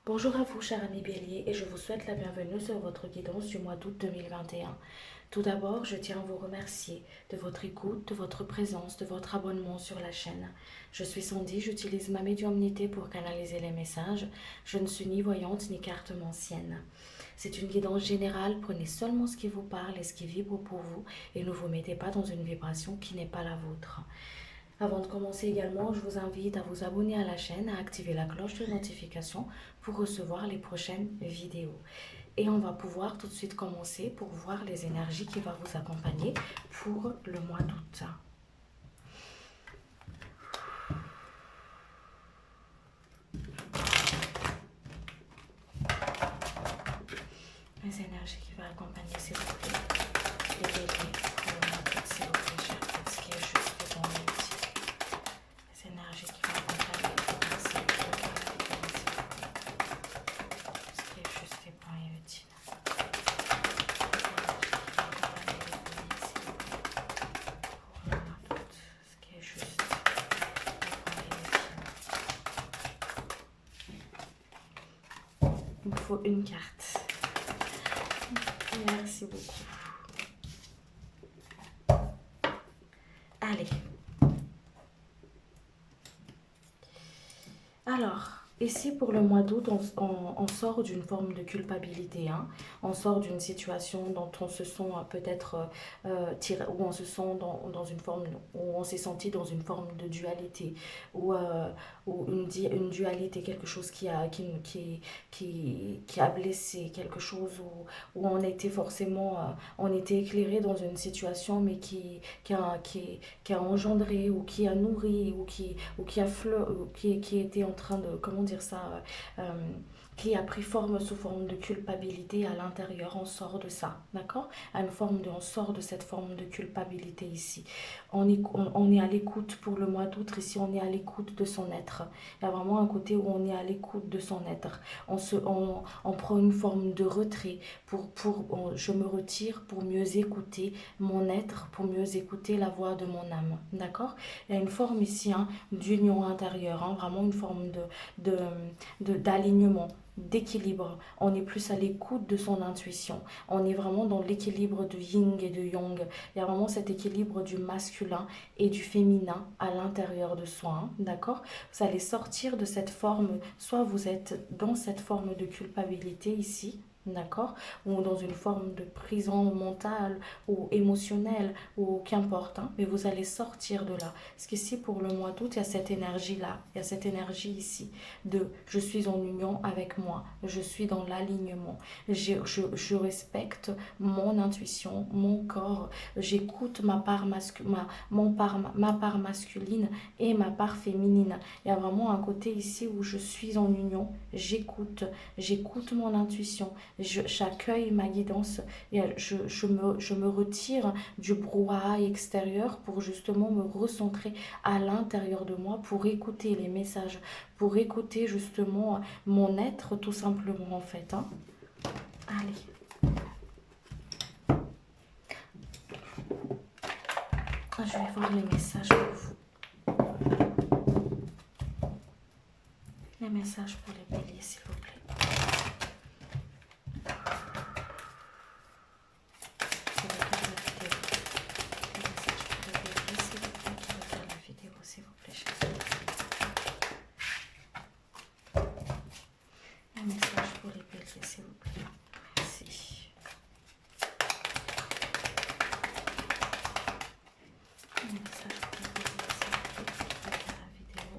Bonjour à vous, chers amis béliers, et je vous souhaite la bienvenue sur votre guidance du mois d'août 2021. Tout d'abord, je tiens à vous remercier de votre écoute, de votre présence, de votre abonnement sur la chaîne. Je suis Sandy, j'utilise ma médiumnité pour canaliser les messages. Je ne suis ni voyante ni cartomancienne. C'est une guidance générale, prenez seulement ce qui vous parle et ce qui vibre pour vous, et ne vous mettez pas dans une vibration qui n'est pas la vôtre. Avant de commencer également, je vous invite à vous abonner à la chaîne, à activer la cloche de notification pour recevoir les prochaines vidéos. Et on va pouvoir tout de suite commencer pour voir les énergies qui vont vous accompagner pour le mois d'août. Les énergies qui vont accompagner, s'il vous plaît, les béliers pour le mois d'août, s'il vous plaît, chers têtes, ce qui est juste dans l'outil. Les énergies qui vont accompagner, merci pour la vidéo, s'il vous plaît. Ce qui est juste et bon et utile. Il me faut une carte. Merci beaucoup. Allez. Alors, ici pour le mois d'août, on sort d'une forme de culpabilité. Hein. On sort d'une situation dont on se sent peut-être tiré, où on se sent dans une forme, où on s'est senti dans une forme de dualité, ou une dualité, quelque chose qui a blessé, quelque chose où on était forcément, on était éclairé dans une situation, mais qui a engendré, ou qui a nourri, ou qui était en train de, comment dire ça, qui a pris forme sous forme de culpabilité à l'intérieur. On sort de ça, d'accord? On sort de cette forme de culpabilité ici. On est à l'écoute pour le mois d'août. Ici, on est à l'écoute de son être. Il y a vraiment un côté où on est à l'écoute de son être. On prend une forme de retrait. Je me retire pour mieux écouter mon être, pour mieux écouter la voix de mon âme, d'accord? Il y a une forme ici, hein, d'union intérieure, hein, vraiment une forme d'alignement, d'équilibre. On est plus à l'écoute de son intuition. On est vraiment dans l'équilibre de yin et de yang. Il y a vraiment cet équilibre du masculin et du féminin à l'intérieur de soi, hein, d'accord? Vous allez sortir de cette forme, soit vous êtes dans cette forme de culpabilité ici, d'accord, ou dans une forme de prison mentale ou émotionnelle, ou qu'importe, hein, mais vous allez sortir de là. Parce qu'ici, pour le mois d'août, il y a cette énergie-là, il y a cette énergie ici, de je suis en union avec moi, je suis dans l'alignement, je respecte mon intuition, mon corps, j'écoute ma part masculine et ma part féminine. Il y a vraiment un côté ici où je suis en union, j'écoute mon intuition, j'accueille ma guidance, et je me retire du brouhaha extérieur pour justement me recentrer à l'intérieur de moi, pour écouter les messages, pour écouter justement mon être tout simplement en fait. Hein. Allez. Je vais voir les messages pour vous. Les messages pour les béliers, s'il vous plaît. Un message pour les béliers, s'il vous plaît. Merci. Un message pour les béliers, s'il vous plaît, qui regarde la vidéo.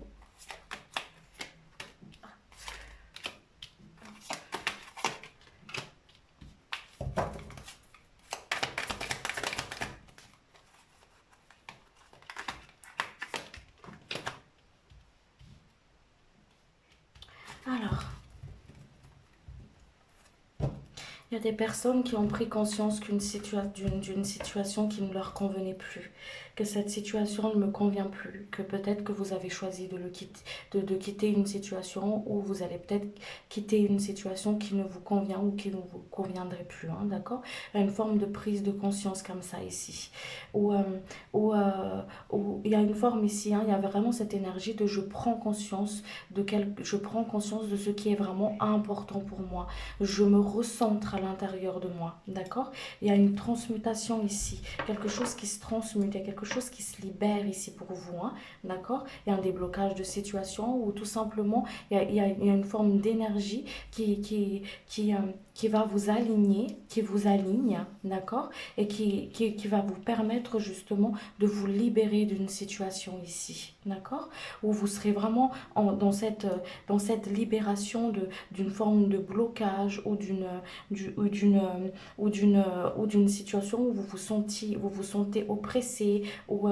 Alors, Il y a des personnes qui ont pris conscience d'une situation qui ne leur convenait plus, que cette situation ne me convient plus, que peut-être que vous avez choisi de le quitter, de quitter une situation ou vous allez peut-être quitter une situation qui ne vous convient ou qui ne vous conviendrait plus, hein, d'accord? Il y a une forme de prise de conscience comme ça ici, où, où il y a une forme ici, hein, il y a vraiment cette énergie de je prends conscience de ce qui est vraiment important pour moi, je me recentre à l'intérieur de moi, d'accord? Il y a une transmutation ici, quelque chose qui se transmute, il y a quelque chose qui se libère ici pour vous, hein, d'accord? Il y a un déblocage de situation ou tout simplement, il y a une forme d'énergie qui va vous aligner, qui vous aligne, d'accord? Et qui va vous permettre justement de vous libérer d'une situation ici, d'accord? Où vous serez vraiment dans cette libération d'une forme de blocage ou d'une situation où vous vous sentez oppressé ou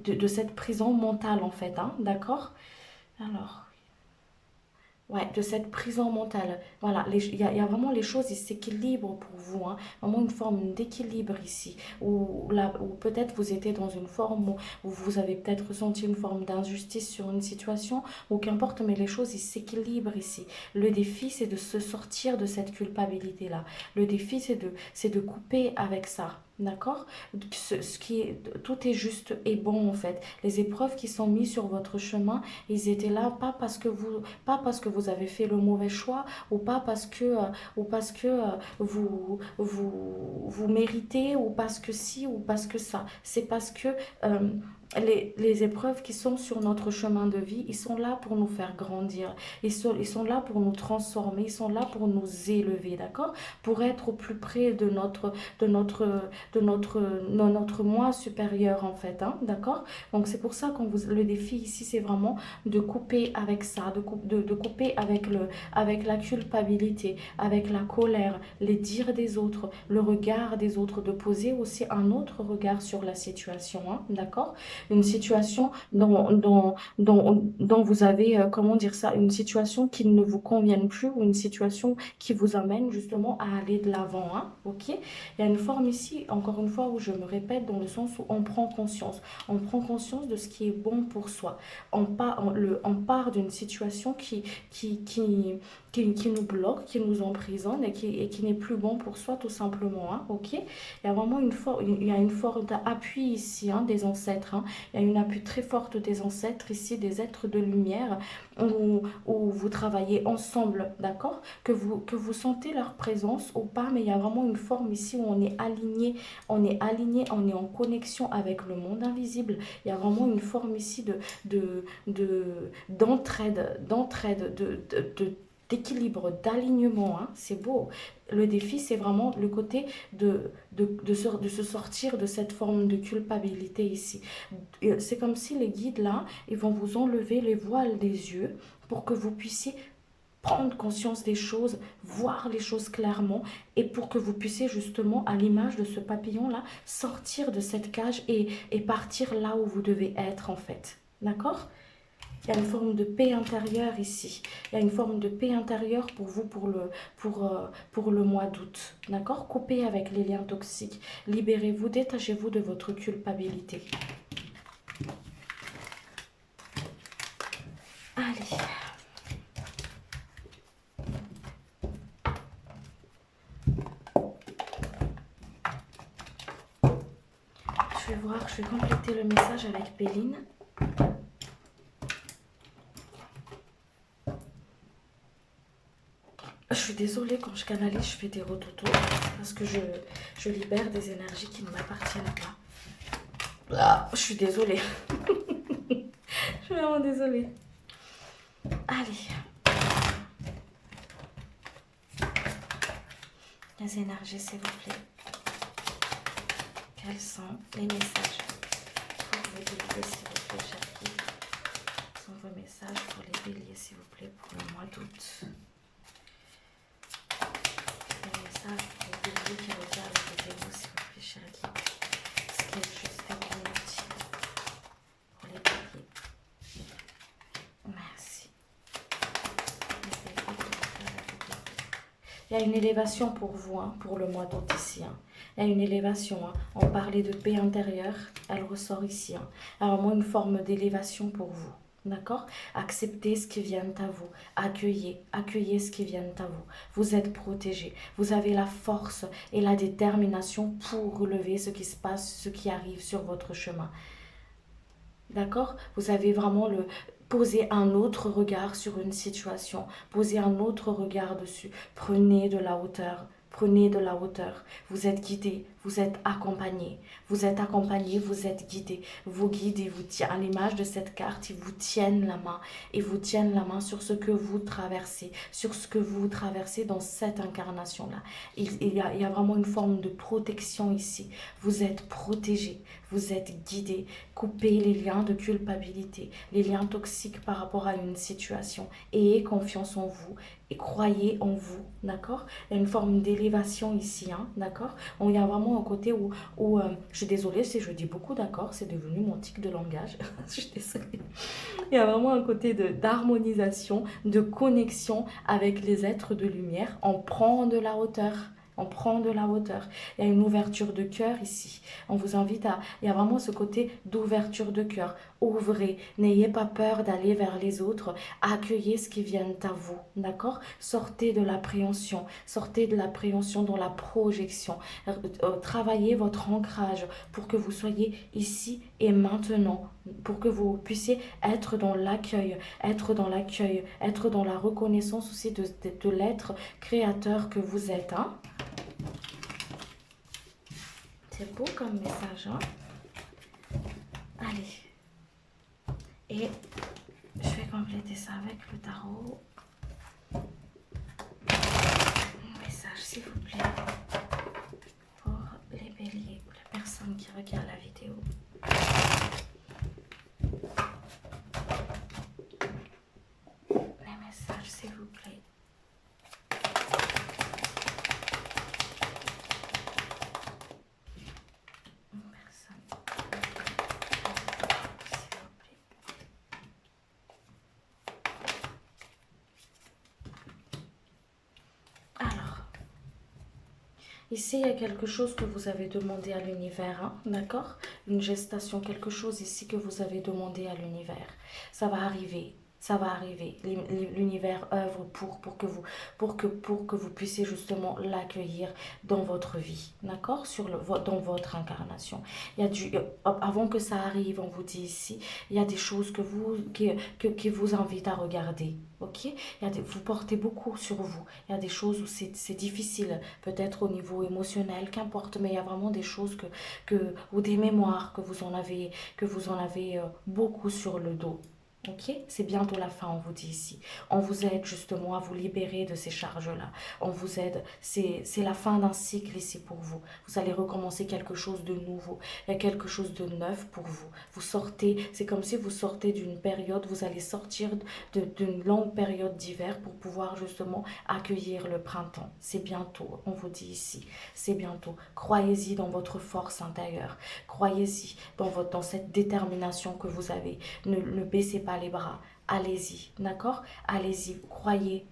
de cette prison mentale en fait, hein, d'accord? Alors, ouais, de cette prison mentale. Voilà, il y a vraiment les choses, ils s'équilibrent pour vous, hein. Vraiment une forme d'équilibre ici. Ou peut-être vous étiez dans une forme où vous avez peut-être ressenti une forme d'injustice sur une situation, ou qu'importe, mais les choses, ils s'équilibrent ici. Le défi, c'est de se sortir de cette culpabilité-là. Le défi, c'est de couper avec ça. D'accord? Tout est juste et bon en fait. Les épreuves qui sont mises sur votre chemin, ils étaient là pas parce que vous avez fait le mauvais choix ou parce que vous méritez ou parce que si ou parce que ça. C'est parce que euh, les épreuves qui sont sur notre chemin de vie, ils sont là pour nous faire grandir. Ils sont là pour nous transformer. Ils sont là pour nous élever, d'accord? Pour être au plus près de notre, de notre moi supérieur, en fait, hein, d'accord? Donc, c'est pour ça le défi ici, c'est vraiment de couper avec ça, de couper avec avec la culpabilité, avec la colère, les dires des autres, le regard des autres, de poser aussi un autre regard sur la situation, hein, d'accord? Une situation dont vous avez, comment dire ça, une situation qui ne vous convienne plus ou une situation qui vous amène justement à aller de l'avant, hein, ok? Il y a une forme ici, encore une fois, où je me répète, dans le sens où on prend conscience. On prend conscience de ce qui est bon pour soi. On part d'une situation qui, qui, qui nous bloque, qui nous emprisonne et qui n'est plus bon pour soi tout simplement, hein, ok? Il y a vraiment il y a une forme d'appui ici, hein, des ancêtres, hein. Il y a une appui très forte des ancêtres ici, des êtres de lumière, où vous travaillez ensemble, d'accord? Que vous sentez leur présence ou pas, mais il y a vraiment une forme ici où on est en connexion avec le monde invisible. Il y a vraiment une forme ici d'entraide, d'équilibre, d'alignement, hein. C'est beau. Le défi, c'est vraiment le côté de se sortir de cette forme de culpabilité ici. C'est comme si les guides, là, ils vont vous enlever les voiles des yeux pour que vous puissiez prendre conscience des choses, voir les choses clairement et pour que vous puissiez justement, à l'image de ce papillon-là, sortir de cette cage et partir là où vous devez être en fait. D'accord? Il y a une forme de paix intérieure ici. Il y a une forme de paix intérieure pour vous pour le mois d'août. D'accord? Coupez avec les liens toxiques. Libérez-vous, détachez-vous de votre culpabilité. Allez. Je vais compléter le message avec Péline. Je suis désolée, quand je canalise, je fais des rototos parce que je libère des énergies qui ne m'appartiennent pas. Ah, je suis désolée. Je suis vraiment désolée. Allez. Les énergies, s'il vous plaît. Quels sont les messages pour les béliers, s'il vous plaît, chers guides? Quels sont vos messages pour les béliers, s'il vous plaît, pour le mois d'août? Les messages pour les béliers qui regardent les vidéos, s'il vous plaît, chers guides. Ce qui est juste et bien utile pour les béliers. Merci. Les béliers qui regardent la vidéo. Il y a une élévation pour vous, hein, pour le mois d'août ici. Hein. Il y a une élévation. Hein. On parlait de paix intérieure, elle ressort ici. Hein. Il y a vraiment une forme d'élévation pour vous. D'accord? Acceptez ce qui vient à vous. Accueillez ce qui vient à vous. Vous êtes protégé. Vous avez la force et la détermination pour relever ce qui se passe, ce qui arrive sur votre chemin. D'accord? Vous avez vraiment le poser un autre regard sur une situation, poser un autre regard dessus. Prenez de la hauteur. Prenez de la hauteur. Vous êtes guidé, vous êtes accompagné. Vous êtes accompagné, vous êtes guidé. Vos guides, ils vous tiennent, à l'image de cette carte, ils vous tiennent la main. Ils vous tiennent la main sur ce que vous traversez, sur ce que vous traversez dans cette incarnation-là. Il y a vraiment une forme de protection ici. Vous êtes protégé, vous êtes guidé. Coupez les liens de culpabilité, les liens toxiques par rapport à une situation. Ayez confiance en vous et croyez en vous, d'accord? Il y a une forme d'élévation ici, hein, d'accord? Il y a vraiment un côté où je suis désolée si je dis beaucoup d'accord, c'est devenu mon tic de langage, je suis désolée. Il y a vraiment un côté d'harmonisation, de connexion avec les êtres de lumière. On prend de la hauteur. On prend de la hauteur. Il y a une ouverture de cœur ici. On vous invite à... Il y a vraiment ce côté d'ouverture de cœur. Ouvrez. N'ayez pas peur d'aller vers les autres. Accueillez ce qui vient à vous. D'accord? Sortez de l'appréhension. Sortez de l'appréhension dans la projection. Travaillez votre ancrage pour que vous soyez ici et maintenant. Pour que vous puissiez être dans l'accueil. Être dans l'accueil. Être dans la reconnaissance aussi de l'être créateur que vous êtes. Hein? C'est beau comme message, hein? Allez. Et je vais compléter ça avec le tarot. Un message, s'il vous plaît, pour les béliers, pour les personnes qui regardent la vidéo. Les messages, s'il vous plaît. Ici, il y a quelque chose que vous avez demandé à l'univers, hein, d'accord? Une gestation, quelque chose ici que vous avez demandé à l'univers. Ça va arriver. Ça va arriver. L'univers œuvre pour que vous puissiez justement l'accueillir dans votre vie, d'accord? Dans votre incarnation. Il y a avant que ça arrive, on vous dit ici, il y a des choses qui vous invitent à regarder, ok? Vous portez beaucoup sur vous. Il y a des choses où c'est difficile, peut-être au niveau émotionnel, qu'importe, mais il y a vraiment des choses ou des mémoires que vous en avez beaucoup sur le dos. Ok, c'est bientôt la fin, on vous dit ici. On vous aide justement à vous libérer de ces charges-là. On vous aide, c'est la fin d'un cycle ici pour vous. Vous allez recommencer quelque chose de nouveau. Il y a quelque chose de neuf pour vous. Vous sortez, c'est comme si vous sortez d'une période, vous allez sortir d'une longue période d'hiver pour pouvoir justement accueillir le printemps. C'est bientôt, on vous dit ici. C'est bientôt. Croyez-y dans votre force intérieure. Croyez-y dans cette détermination que vous avez. Ne baissez pas les bras. Allez-y, d'accord? Allez-y, croyez,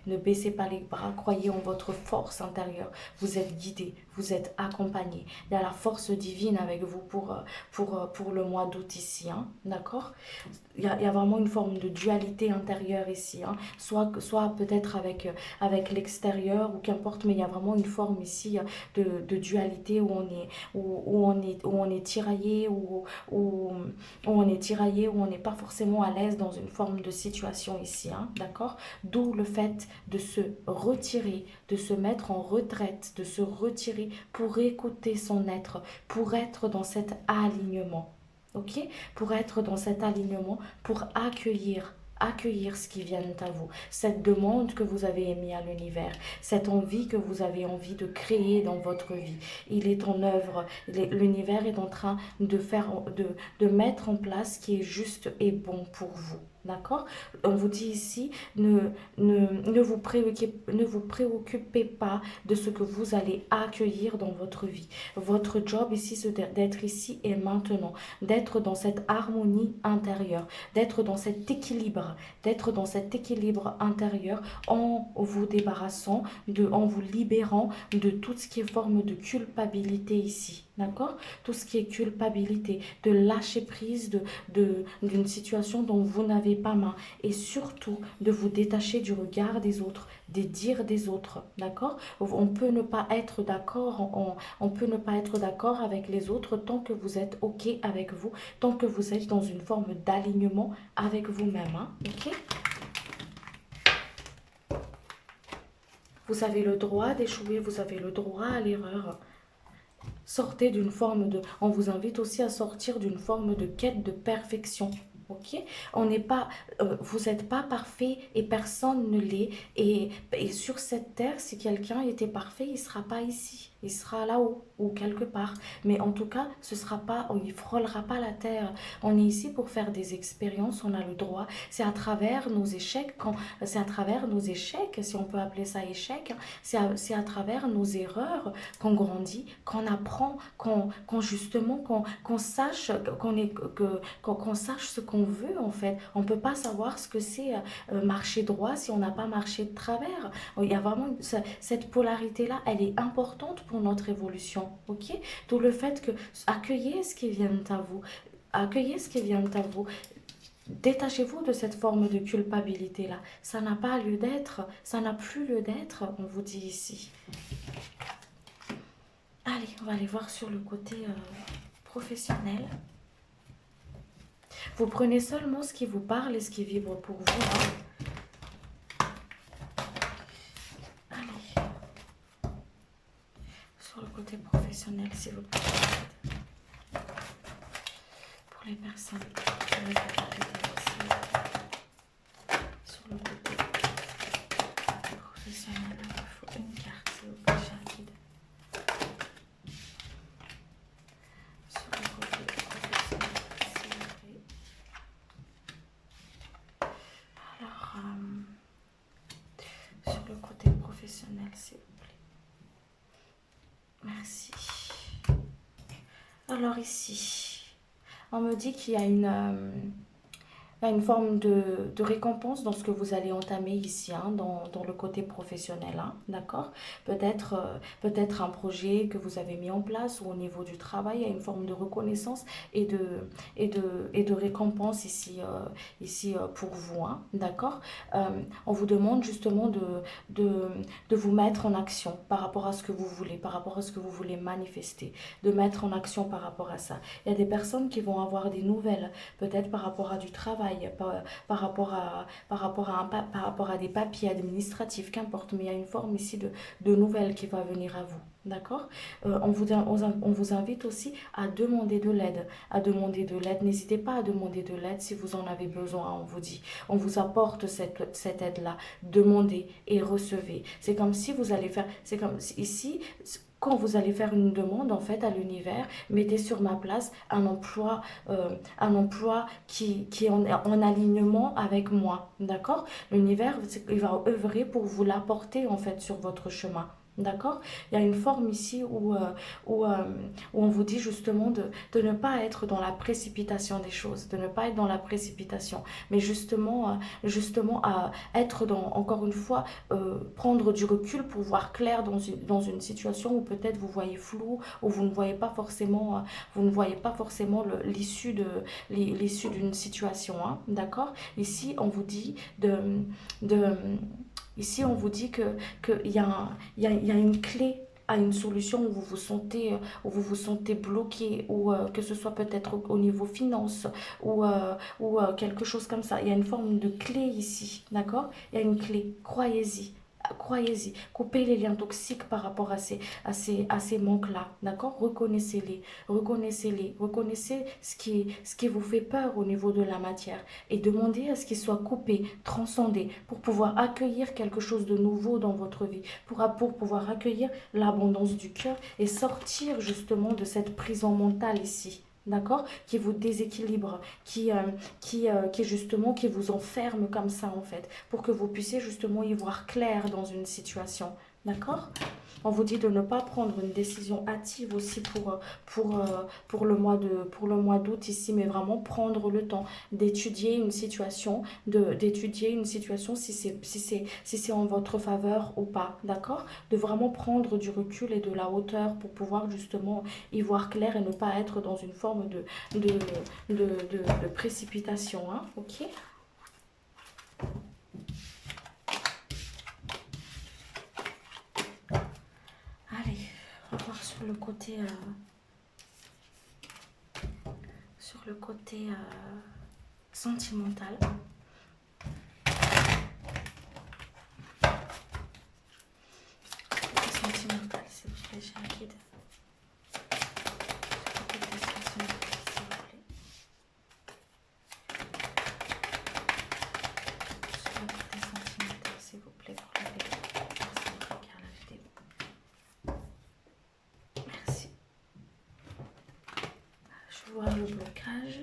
ne baissez pas les bras, croyez en votre force intérieure. Vous êtes guidé, vous êtes accompagné. Il y a la force divine avec vous pour le mois d'août ici, hein, d'accord? Il y a vraiment une forme de dualité intérieure ici, hein, soit peut-être avec l'extérieur ou qu'importe, mais il y a vraiment une forme ici de dualité où on est tiraillé, où on est tiraillé, où on n'est pas forcément à l'aise dans une forme de situation ici, hein, d'accord? D'où le fait de se retirer, de se mettre en retraite, de se retirer pour écouter son être, pour être dans cet alignement. Ok? Pour être dans cet alignement, pour accueillir ce qui vient à vous, cette demande que vous avez émise à l'univers, cette envie que vous avez envie de créer dans votre vie. Il est en œuvre, l'univers est en train de mettre en place ce qui est juste et bon pour vous. D'accord? On vous dit ici, ne vous préoccupez pas de ce que vous allez accueillir dans votre vie. Votre job ici, c'est d'être ici et maintenant, d'être dans cette harmonie intérieure, d'être dans cet équilibre intérieur en vous débarrassant, en vous libérant de tout ce qui est forme de culpabilité ici. D'accord? Tout ce qui est culpabilité, de lâcher prise d'une situation dont vous n'avez pas main et surtout de vous détacher du regard des autres, des dires des autres. D'accord? On peut ne pas être d'accord, on peut ne pas être d'accord avec les autres tant que vous êtes OK avec vous, tant que vous êtes dans une forme d'alignement avec vous-même. Hein? OK? Vous avez le droit d'échouer, vous avez le droit à l'erreur. Sortez d'une forme de... On vous invite aussi à sortir d'une forme de quête de perfection. Ok? On n'est pas... vous n'êtes pas parfait et personne ne l'est. Et sur cette terre, si quelqu'un était parfait, il ne sera pas ici. Il sera là-haut ou quelque part. Mais en tout cas, ce sera pas, il ne frôlera pas la terre. On est ici pour faire des expériences, on a le droit. C'est à travers nos échecs, c'est à travers nos échecs, si on peut appeler ça échec, c'est à travers nos erreurs qu'on grandit, qu'on apprend, justement, qu'on sache, qu'on sache ce qu'on veut en fait. On ne peut pas savoir ce que c'est marcher droit si on n'a pas marché de travers. Il y a vraiment cette polarité-là, elle est importante pour notre évolution, ok? D'où le fait que accueillez ce qui vient à vous, accueillez ce qui vient à vous. Détachez-vous de cette forme de culpabilité-là. Ça n'a pas lieu d'être, ça n'a plus lieu d'être, on vous dit ici. Allez, on va aller voir sur le côté professionnel. Vous prenez seulement ce qui vous parle et ce qui vibre pour vous. Hein. Allez. Sur le côté professionnel, s'il vous plaît. Pour les personnes qui veulent aussi. Sur le côté professionnel, il faut une carte, s'il vous plaît, cher guide. Sur le côté professionnel, s'il vous plaît. Alors, sur le côté professionnel, s'il vous plaît. Merci. Alors ici, on me dit qu'il y a une forme de récompense dans ce que vous allez entamer ici, hein, dans le côté professionnel, hein, d'accord? Peut-être un projet que vous avez mis en place ou au niveau du travail, il y a une forme de reconnaissance et de récompense ici pour vous, hein, d'accord? On vous demande justement de vous mettre en action par rapport à ce que vous voulez, par rapport à ce que vous voulez manifester, de mettre en action par rapport à ça. Il y a des personnes qui vont avoir des nouvelles, peut-être par rapport à du travail, par rapport à des papiers administratifs, qu'importe, mais il y a une forme ici de nouvelles qui va venir à vous. D'accord? On vous invite aussi à demander de l'aide. N'hésitez pas à demander de l'aide si vous en avez besoin, on vous dit. On vous apporte cette aide-là. Demandez et recevez. C'est comme si vous allez faire... C'est comme ici... Quand vous allez faire une demande en fait à l'univers, mettez sur ma place un emploi qui est en alignement avec moi, d'accord? L'univers, il va œuvrer pour vous l'apporter en fait sur votre chemin. D'accord? Il y a une forme ici où on vous dit justement de ne pas être dans la précipitation des choses, de ne pas être dans la précipitation, mais justement à être encore une fois, prendre du recul pour voir clair dans une situation où peut-être vous voyez flou, où vous ne voyez pas forcément, l'issue d'une situation, hein, d'accord? Ici, on vous dit Ici, on vous dit qu'il y a une clé à une solution où vous vous sentez bloqué, ou que ce soit peut-être au niveau finance, ou quelque chose comme ça. Il y a une forme de clé ici, d'accord? Il y a une clé, croyez-y. Croyez-y, coupez les liens toxiques par rapport à ces manques-là, d'accord? Reconnaissez-les, reconnaissez ce qui vous fait peur au niveau de la matière et demandez à ce qu'il soit coupé, transcendé pour pouvoir accueillir quelque chose de nouveau dans votre vie, pour pouvoir accueillir l'abondance du cœur et sortir justement de cette prison mentale ici. d'accord, qui vous déséquilibre, qui justement, qui vous enferme comme ça en fait, pour que vous puissiez justement y voir clair dans une situation, d'accord? On vous dit de ne pas prendre une décision hâtive aussi pour le mois d'août ici, mais vraiment prendre le temps d'étudier une situation, d'étudier une situation si c'est en votre faveur ou pas, d'accord? De vraiment prendre du recul et de la hauteur pour pouvoir justement y voir clair et ne pas être dans une forme de, de précipitation, hein, ok? Allez, on va voir sur le côté sentimental. Côté sentimental, s'il vous plaît, j'ai un guide. Côté sentimental, s'il vous plaît. Sur le côté sentimental, s'il vous plaît, pour la vidéo. Merci de regarder la vidéo. Merci. Je vois le blocage.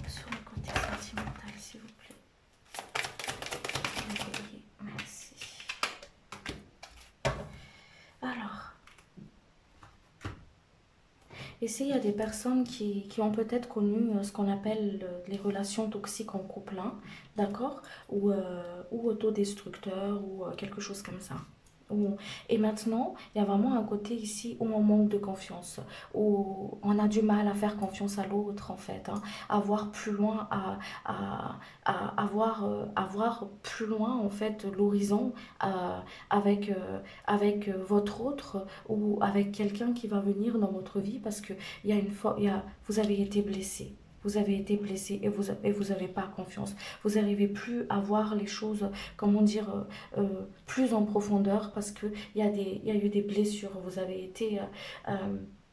Sur le côté sentimental, s'il vous plaît. Merci. Alors, ici, il y a des personnes qui ont peut-être connu ce qu'on appelle les relations toxiques en couple, hein, d'accord? Ou autodestructeurs, ou quelque chose comme ça. Et maintenant, il y a vraiment un côté ici où on manque de confiance, où on a du mal à faire confiance à l'autre, en fait, hein, à voir plus loin, à voir plus loin, en fait, l'horizon avec, votre autre ou avec quelqu'un qui va venir dans votre vie parce que il y a une fois, vous avez été blessé. Vous avez été blessé et vous avez pas confiance. Vous n'arrivez plus à voir les choses, comment dire, plus en profondeur parce qu'il y a eu des blessures. Vous avez été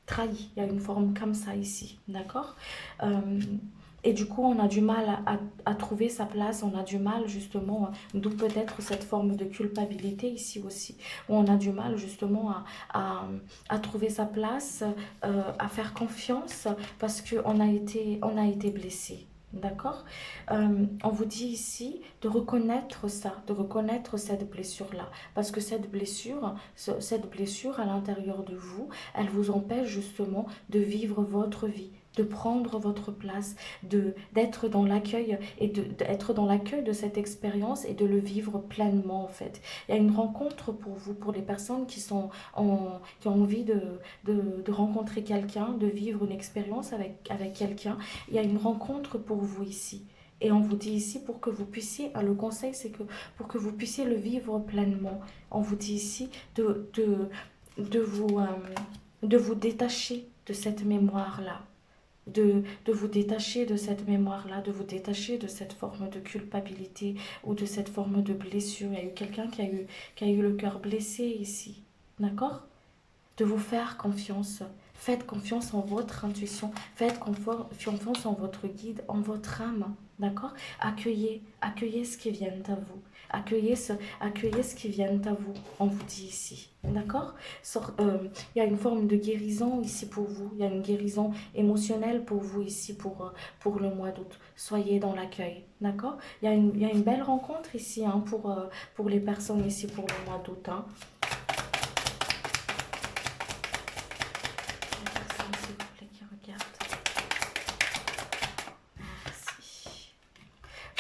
trahi. Il y a une forme comme ça ici. D'accord? Euh, et du coup, on a du mal à trouver sa place, on a du mal justement, d'où peut-être cette forme de culpabilité ici aussi, où on a du mal justement à, à trouver sa place, à faire confiance parce on a été blessé. D'accord. On vous dit ici de reconnaître ça, de reconnaître cette blessure-là. Parce que cette blessure à l'intérieur de vous, elle vous empêche justement de vivre votre vie, de prendre votre place, d'être dans l'accueil et d'être dans l'accueil de cette expérience et de le vivre pleinement en fait. Il y a une rencontre pour vous, pour les personnes qui ont envie de rencontrer quelqu'un, de vivre une expérience avec quelqu'un. Il y a une rencontre pour vous ici. Et on vous dit ici pour que vous puissiez, le conseil c'est que pour que vous puissiez le vivre pleinement, on vous dit ici de vous, de vous détacher de cette mémoire-là, de vous détacher de cette mémoire-là, de vous détacher de cette forme de culpabilité ou de cette forme de blessure. Il y a eu quelqu'un qui a eu le cœur blessé ici, d'accord? De vous faire confiance. Faites confiance en votre intuition. Faites confiance en votre guide, en votre âme. D'accord? Accueillez ce qui vient à vous. Accueillez ce qui vient à vous. On vous dit ici. D'accord? Il y a une forme de guérison ici pour vous. Il y a une guérison émotionnelle pour vous ici pour le mois d'août. Soyez dans l'accueil. D'accord? Il y a une belle rencontre ici hein, pour les personnes ici pour le mois d'août. Hein.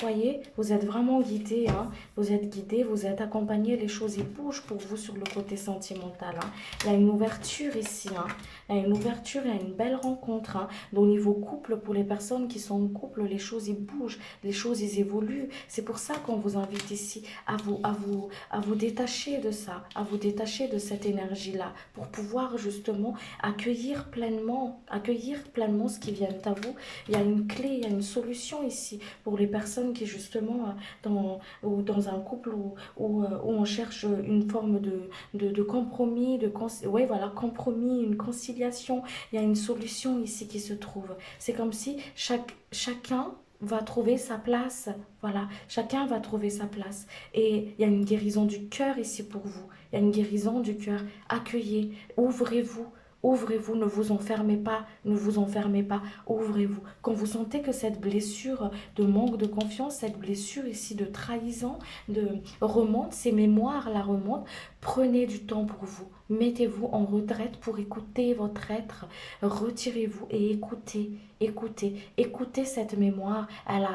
Voyez, vous êtes vraiment guidé, hein. Vous êtes guidé, vous êtes accompagné, les choses y bougent pour vous sur le côté sentimental. Hein. Il y a une ouverture ici, hein. Il y a une ouverture, il y a une belle rencontre. Hein. Au niveau couple, pour les personnes qui sont en couple, les choses y bougent, les choses y évoluent. C'est pour ça qu'on vous invite ici à vous détacher de ça, à vous détacher de cette énergie-là, pour pouvoir justement accueillir pleinement ce qui vient à vous. Il y a une clé, il y a une solution ici pour les personnes qui justement dans un couple où on cherche une forme de compromis, ouais, voilà, compromis, une conciliation. Il y a une solution ici qui se trouve. C'est comme si chacun va trouver sa place. Voilà, chacun va trouver sa place. Et il y a une guérison du cœur ici pour vous. Il y a une guérison du cœur. Accueillez, ouvrez-vous. ouvrez-vous, ne vous enfermez pas, ne vous enfermez pas, ouvrez-vous. Quand vous sentez que cette blessure de manque de confiance, cette blessure ici de trahison, de remonte, ces mémoires la remontent, prenez du temps pour vous. Mettez-vous en retraite pour écouter votre être. Retirez-vous et écoutez, écoutez, écoutez cette mémoire. Elle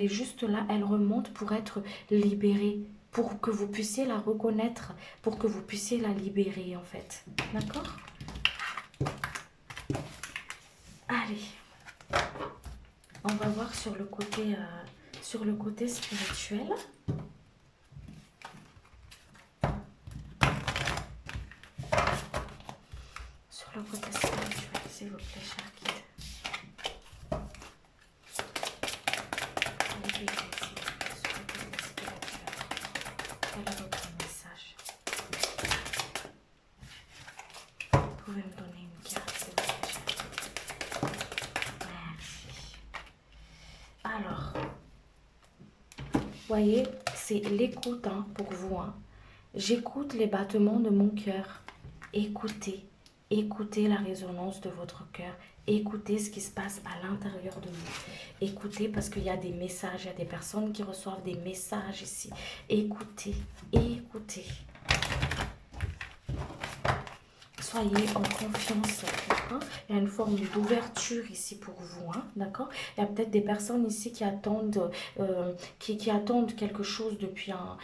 est juste là, elle remonte pour être libérée, pour que vous puissiez la reconnaître, pour que vous puissiez la libérer en fait. D'accord? Allez, on va voir sur le côté spirituel. Sur le côté spirituel, s'il vous plaît, cher guide. Allez, s'il vous plaît, sur le côté spirituel. Quel est votre message? Vous pouvez me donner une carte, s'il vous plaît, cher guide. Merci. Alors, voyez, c'est l'écoute hein, pour vous. Hein. J'écoute les battements de mon cœur. Écoutez. Écoutez la résonance de votre cœur. Écoutez ce qui se passe à l'intérieur de vous. Écoutez parce qu'il y a des messages. Il y a des personnes qui reçoivent des messages ici. Écoutez. Écoutez. Soyez en confiance, d'accord? Il y a une forme d'ouverture ici pour vous, hein, d'accord? Il y a peut-être des personnes ici qui attendent, qui attendent quelque chose depuis un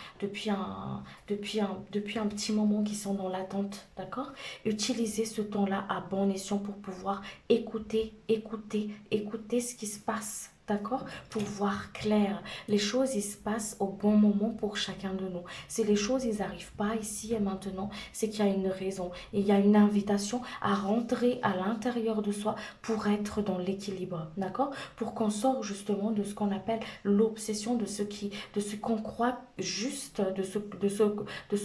petit moment, qui sont dans l'attente, d'accord? Utilisez ce temps-là à bon escient pour pouvoir écouter, écouter, écouter ce qui se passe. D'accord? Pour voir clair. Les choses, ils se passent au bon moment pour chacun de nous. Si les choses, ils n'arrivent pas ici et maintenant, c'est qu'il y a une raison. Il y a une invitation à rentrer à l'intérieur de soi pour être dans l'équilibre. D'accord? Pour qu'on sorte justement de ce qu'on appelle l'obsession, de ce qu'on croit juste, de ce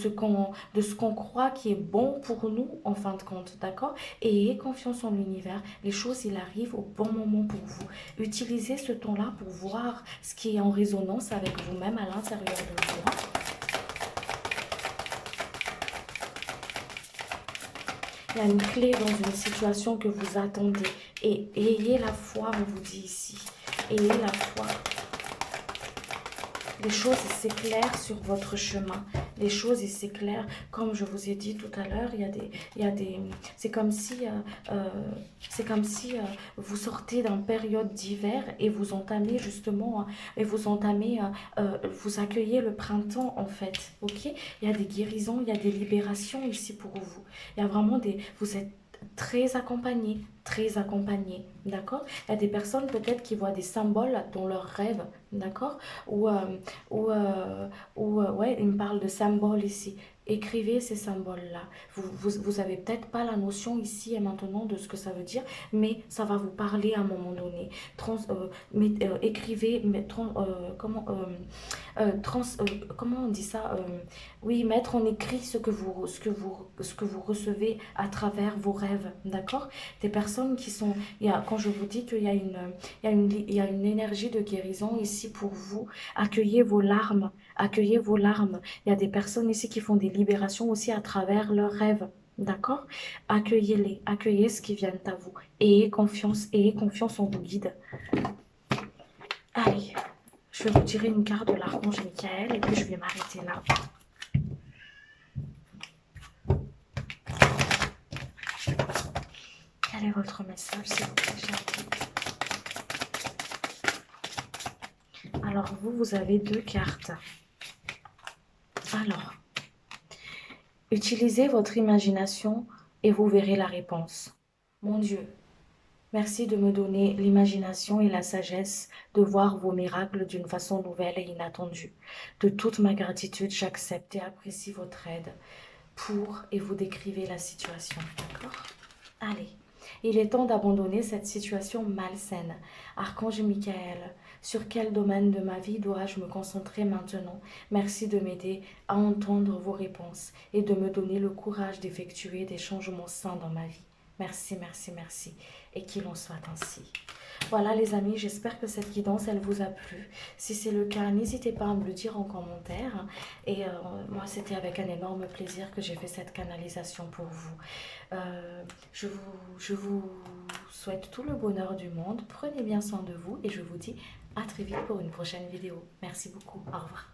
qu'on croit qui est bon pour nous en fin de compte. D'accord? Et ayez confiance en l'univers. Les choses, ils arrivent au bon moment pour vous. Utilisez ce temps-là pour voir ce qui est en résonance avec vous-même à l'intérieur de vous. Il y a une clé dans une situation que vous attendez. Et ayez la foi, on vous dit ici. Ayez la foi. Les choses s'éclairent sur votre chemin. Les choses s'éclairent. Comme je vous ai dit tout à l'heure, c'est comme si, vous sortez d'une période d'hiver et vous entamez justement, vous accueillez le printemps en fait. Ok? Il y a des guérisons, il y a des libérations ici pour vous. Il y a vraiment vous êtes très accompagné, d'accord? Il y a des personnes peut-être qui voient des symboles dans leurs rêves, d'accord? Ouais, il me parle de symboles ici. Écrivez ces symboles-là. Vous avez peut-être pas la notion ici et maintenant de ce que ça veut dire, mais ça va vous parler à un moment donné. Écrivez, comment on dit ça? Oui, mettre en écrit ce que vous recevez à travers vos rêves, d'accord? Des personnes qui sont, quand je vous dis qu'il y a il y a une énergie de guérison ici pour vous, accueillez vos larmes, accueillez vos larmes. Il y a des personnes ici qui font des libérations aussi à travers leurs rêves. D'accord? Accueillez-les, accueillez ce qui vient à vous. Ayez confiance en vos guides. Allez, je vais vous tirer une carte de l'archange Michael et puis je vais m'arrêter là. Quel est votre message, s'il vous plaît, cher guide? Alors, vous avez deux cartes. Alors, utilisez votre imagination et vous verrez la réponse. Mon Dieu, merci de me donner l'imagination et la sagesse de voir vos miracles d'une façon nouvelle et inattendue. De toute ma gratitude, j'accepte et apprécie votre aide et vous décrivez la situation. D'accord? Allez, il est temps d'abandonner cette situation malsaine. Archange Michael, sur quel domaine de ma vie dois-je me concentrer maintenant? Merci de m'aider à entendre vos réponses et de me donner le courage d'effectuer des changements sains dans ma vie. Merci, merci, merci. Et qu'il en soit ainsi. Voilà les amis, j'espère que cette guidance, elle vous a plu. Si c'est le cas, n'hésitez pas à me le dire en commentaire. Et moi, c'était avec un énorme plaisir que j'ai fait cette canalisation pour vous. Je vous souhaite tout le bonheur du monde. Prenez bien soin de vous et je vous dis à très vite pour une prochaine vidéo. Merci beaucoup. Au revoir.